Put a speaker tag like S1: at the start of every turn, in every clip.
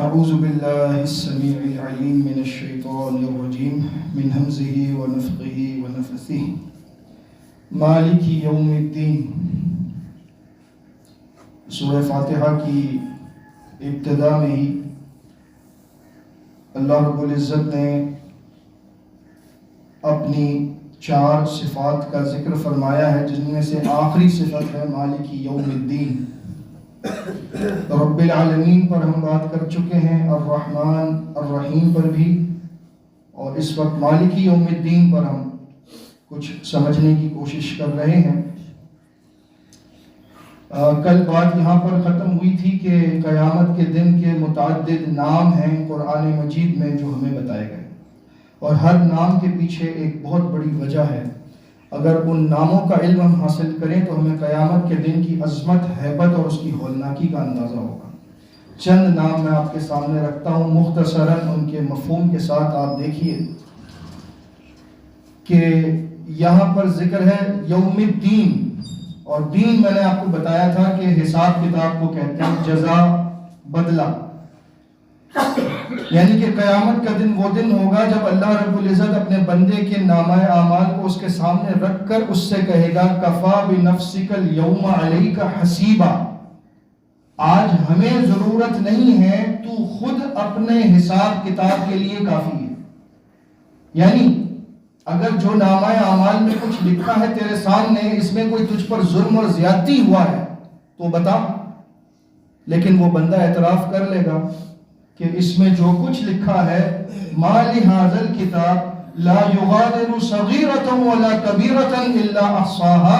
S1: اعوذ باللہ السمیع العلیم من الشیطان الرجیم من ہمزہ ونفخہ ونفثہ مالک یوم الدین۔ سورہ فاتحہ کی ابتدا میں ہی اللہ رب العزت نے اپنی 4 صفات کا ذکر فرمایا ہے، جن میں سے آخری صفت ہے مالک یوم الدین۔ رب العالمین پر ہم بات کر چکے ہیں، الرحمن الرحیم پر بھی، اور اس وقت مالک یوم الدین پر ہم کچھ سمجھنے کی کوشش کر رہے ہیں۔ کل بات یہاں پر ختم ہوئی تھی کہ قیامت کے دن کے متعدد نام ہیں قرآن مجید میں جو ہمیں بتائے گئے، اور ہر نام کے پیچھے ایک بہت بڑی وجہ ہے۔ اگر ان ناموں کا علم ہم حاصل کریں تو ہمیں قیامت کے دن کی عظمت، ہیبت اور اس کی ہولناکی کا اندازہ ہوگا۔ چند نام میں آپ کے سامنے رکھتا ہوں، مختصراً ان کے مفہوم کے ساتھ آپ دیکھیے کہ یہاں پر ذکر ہے یوم الدین، اور دین میں نے آپ کو بتایا تھا کہ حساب کتاب کو کہتے ہیں، جزا، بدلہ، یعنی کہ قیامت کا دن وہ دن ہوگا جب اللہ رب العزت اپنے بندے کے نامہ اعمال کو اس کے سامنے رکھ کر اس سے کہے گا کفا بنفسک اليوم علیک حسیبا، آج ہمیں ضرورت نہیں ہے، تو خود اپنے حساب کتاب کے لیے کافی ہے۔ یعنی اگر جو نامہ اعمال میں کچھ لکھا ہے تیرے سامنے، اس میں کوئی تجھ پر ظلم اور زیادتی ہوا ہے تو بتا، لیکن وہ بندہ اعتراف کر لے گا کہ اس میں جو کچھ لکھا ہے، ما لہذا الکتاب لا یغادر صغیرۃ ولا کبیرۃ الا احصاها،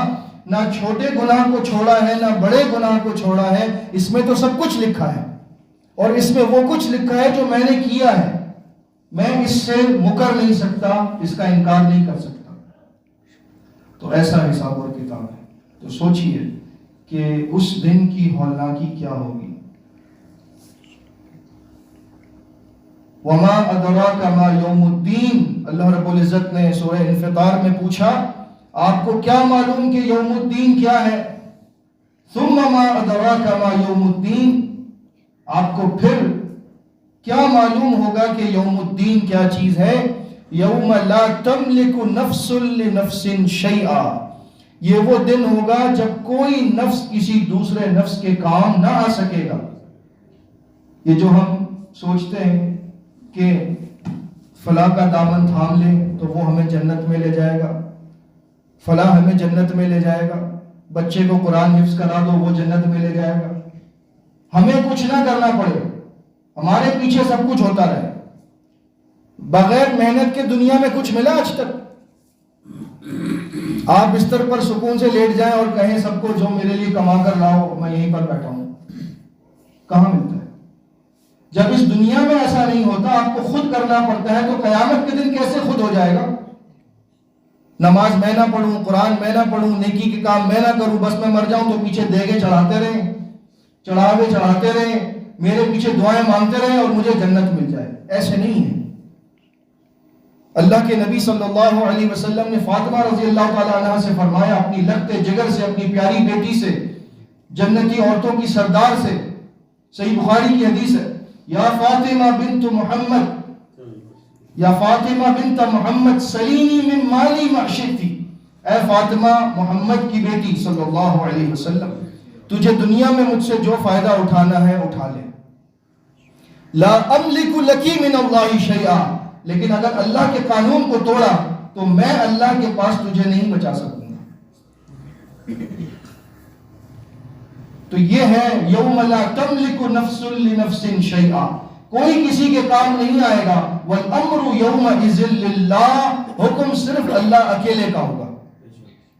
S1: نہ چھوٹے گناہ کو چھوڑا ہے نہ بڑے گناہ کو چھوڑا ہے، اس میں تو سب کچھ لکھا ہے، اور اس میں وہ کچھ لکھا ہے جو میں نے کیا ہے، میں اس سے مکر نہیں سکتا، اس کا انکار نہیں کر سکتا۔ تو ایسا حساب اور کتاب ہے۔ تو سوچئے کہ اس دن کی ہولناکی کیا ہوگی۔ وما ادراک ما یوم الدین، اللہ رب العزت نے سورہ انفطار میں پوچھا آپ کو کیا معلوم کہ یوم الدین کیا ہے؟ ثم ما ادراک ما یوم الدین، آپ کو پھر کیا معلوم ہوگا کہ یوم الدین کیا چیز ہے؟ یوم لا تملک نفس لنفس شیئا، یہ وہ دن ہوگا جب کوئی نفس کسی دوسرے نفس کے کام نہ آ سکے گا۔ یہ جو ہم سوچتے ہیں کہ فلاں کا دامن تھام لیں تو وہ ہمیں جنت میں لے جائے گا، فلاں ہمیں جنت میں لے جائے گا، بچے کو قرآن حفظ کرا دو وہ جنت میں لے جائے گا، ہمیں کچھ نہ کرنا پڑے، ہمارے پیچھے سب کچھ ہوتا رہے، بغیر محنت کے دنیا میں کچھ ملا آج تک؟ آپ بستر پر سکون سے لیٹ جائیں اور کہیں سب کو جو میرے لیے کما کر لاؤ، میں یہیں پر بیٹھا ہوں، کہاں ملتا ہے؟ جب اس دنیا میں ایسا نہیں ہوتا، آپ کو خود کرنا پڑتا ہے، تو قیامت کے دن کیسے خود ہو جائے گا؟ نماز میں نہ پڑھوں، قرآن میں نہ پڑھوں، نیکی کے کام میں نہ کروں، بس میں مر جاؤں تو پیچھے دیگے چڑھاتے رہیں، چڑھاوے چڑھاتے رہیں، میرے پیچھے دعائیں مانگتے رہیں اور مجھے جنت مل جائے، ایسے نہیں ہے۔ اللہ کے نبی صلی اللہ علیہ وسلم نے فاطمہ رضی اللہ تعالیٰ عنہ سے فرمایا، اپنی لگتے جگر سے، اپنی پیاری بیٹی سے، جنتی عورتوں کی سردار سے، صحیح بخاری کی حدیث ہے، یا فاطمہ بنت محمد، یا فاطمہ بنت محمد سلینی من مالی ما شئتی، اے فاطمہ محمد کی بیٹی صلی اللہ علیہ وسلم، تجھے دنیا میں مجھ سے جو فائدہ اٹھانا ہے اٹھا لے، لا املک لکی من اللہ شیئا، لیکن اگر اللہ کے قانون کو توڑا تو میں اللہ کے پاس تجھے نہیں بچا سکوں گا۔ تو یہ ہے یوم لا تملک نفس لنفس شیئا، کوئی کسی کے کام نہیں آئے گا، والامر یومئذ للہ، حکم صرف اللہ اکیلے کا ہوگا،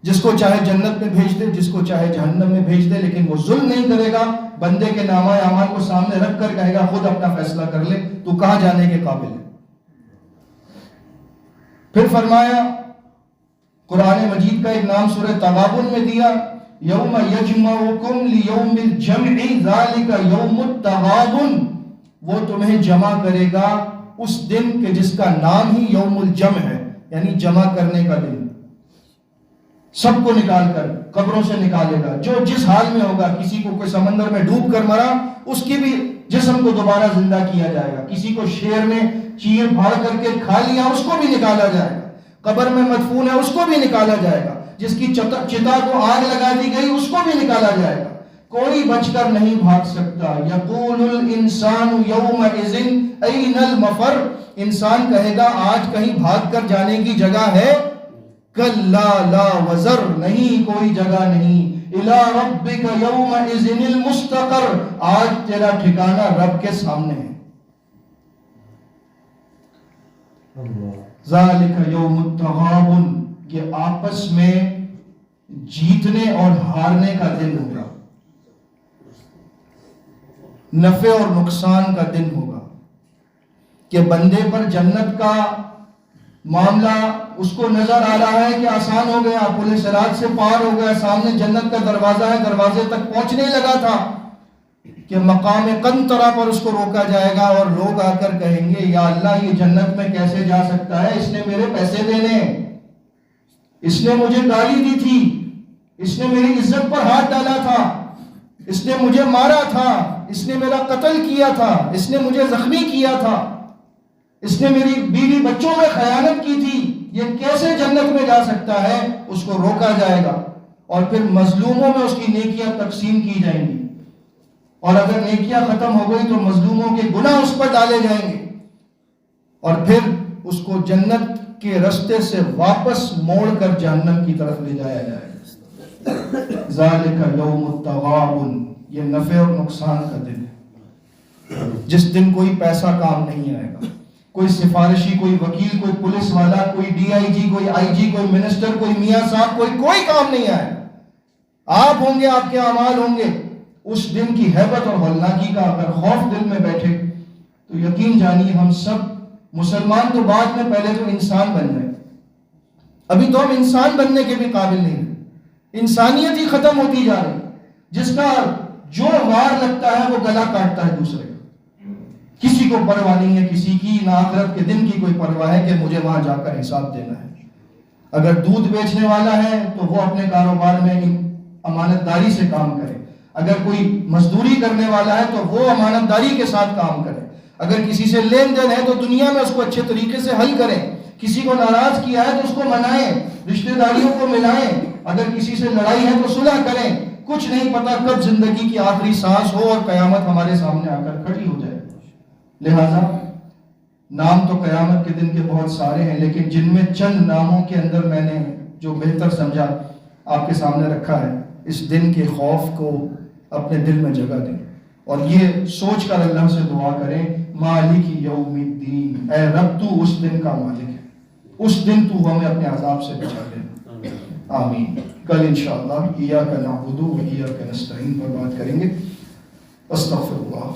S1: جس کو چاہے جنت میں بھیج دے، جس کو چاہے جہنم میں بھیج دے، لیکن وہ ظلم نہیں کرے گا، بندے کے نامہ اعمال کو سامنے رکھ کر کہے گا خود اپنا فیصلہ کر لے، تو کہاں جانے کے قابل ہے۔ پھر فرمایا، قرآن مجید کا ایک نام سورہ تغابن میں دیا، یوم یجمعکم لیوم الجمع ذالک یوم التغابن، وہ تمہیں جمع کرے گا اس دن کہ جس کا نام ہی یوم الجمع ہے، یعنی جمع کرنے کا دن، سب کو نکال کر قبروں سے نکالے گا، جو جس حال میں ہوگا، کسی کو کوئی سمندر میں ڈوب کر مرا، اس کی بھی جسم کو دوبارہ زندہ کیا جائے گا. کسی کو شیر نے چیر پھاڑ کر کے کھا لیا اس کو بھی نکالا جائے گا. قبر میں مدفون ہے اس کو بھی نکالا جائے گا. جس کی چتا کو آگ لگا دی گئی اس کو بھی نکالا جائے گا. کوئی بچ کر نہیں بھاگ سکتا. یقول الانسان یومئذ این المفر. انسان کہے گا آج کہیں بھاگ کر جانے کی جگہ ہے؟ کلا لا وزر. نہیں کوئی جگہ نہیں. الی ربک یومئذ المستقر. آج تیرا ٹھکانہ رب کے سامنے ہے. ذالک یوم التغابن. یہ آپس میں جیتنے اور ہارنے کا دن ہوگا. نفع اور نقصان کا دن ہوگا کہ بندے پر جنت کا معاملہ اس کو نظر آ رہا ہے کہ آسان ہو گیا, پل صراط سے پار ہو گیا, سامنے جنت کا دروازہ ہے, دروازے تک پہنچنے لگا تھا کہ مقام قنطرہ پر اس کو روکا جائے گا اور لوگ آ کر کہیں گے یا اللہ یہ جنت میں کیسے جا سکتا ہے؟ اس نے میرے پیسے دینے, اس نے مجھے گالی دی تھی, اس نے میری عزت پر ہاتھ ڈالا تھا, اس نے مجھے مارا تھا, اس نے میرا قتل کیا تھا, اس نے مجھے زخمی کیا تھا, اس نے میری بیوی بچوں میں خیانت کی تھی, یہ کیسے جنت میں جا سکتا ہے؟ اس کو روکا جائے گا اور پھر مظلوموں میں اس کی نیکیاں تقسیم کی جائیں گی, اور اگر نیکیاں ختم ہو گئی تو مظلوموں کے گناہ اس پر ڈالے جائیں گے اور پھر اس کو جنت کے رستے سے واپس موڑ کر جہنم کی طرف لے جایا جائے گا. ذالک یوم التغابن. یہ نفع اور نقصان کا دن ہے جس دن کوئی پیسہ کام نہیں آئے گا, کوئی سفارشی, کوئی وکیل, کوئی پولیس والا, کوئی ڈی آئی جی, کوئی آئی جی, کوئی منسٹر, کوئی میاں صاحب, کوئی کام نہیں آئے گا. آپ ہوں گے, آپ کے اعمال ہوں گے. اس دن کی ہیبت اور ہولناکی کا اگر خوف دل میں بیٹھے تو یقین جانیے ہم سب مسلمان تو بعد میں, پہلے تو انسان بن جائیں. ابھی تو ہم انسان بننے کے بھی قابل نہیں ہیں. انسانیت ہی ختم ہوتی جا رہی. جس کا جو وار لگتا ہے وہ گلا کاٹتا ہے دوسرے کا. کسی کو پرواہ نہیں ہے کسی کی, نہ آخرت کے دن کی کوئی پرواہ ہے کہ مجھے وہاں جا کر حساب دینا ہے. اگر دودھ بیچنے والا ہے تو وہ اپنے کاروبار میں امانت داری سے کام کرے. اگر کوئی مزدوری کرنے والا ہے تو وہ امانت داری کے ساتھ کام کرے. اگر کسی سے لین دین ہے تو دنیا میں اس کو اچھے طریقے سے حل کریں. کسی کو ناراض کیا ہے تو اس کو منائیں, رشتہ داریوں کو ملائیں. اگر کسی سے لڑائی ہے تو صلح کریں. کچھ نہیں پتا کب زندگی کی آخری سانس ہو اور قیامت ہمارے سامنے آ کر کھڑی ہو جائے. لہذا نام تو قیامت کے دن کے بہت سارے ہیں, لیکن جن میں چند ناموں کے اندر میں نے جو بہتر سمجھا آپ کے سامنے رکھا ہے. اس دن کے خوف کو اپنے دل میں جگہ دیں اور یہ سوچ کر اللہ سے دعا کریں, مالک یوم الدین, اے رب تو اس دن کا مالک ہے, اس دن تو ہمیں اپنے عذاب سے بچا دے. آمین. کل انشاءاللہ ایاک نعبد و ایاک نستعین پر بات کریں گے. استغفر اللہ.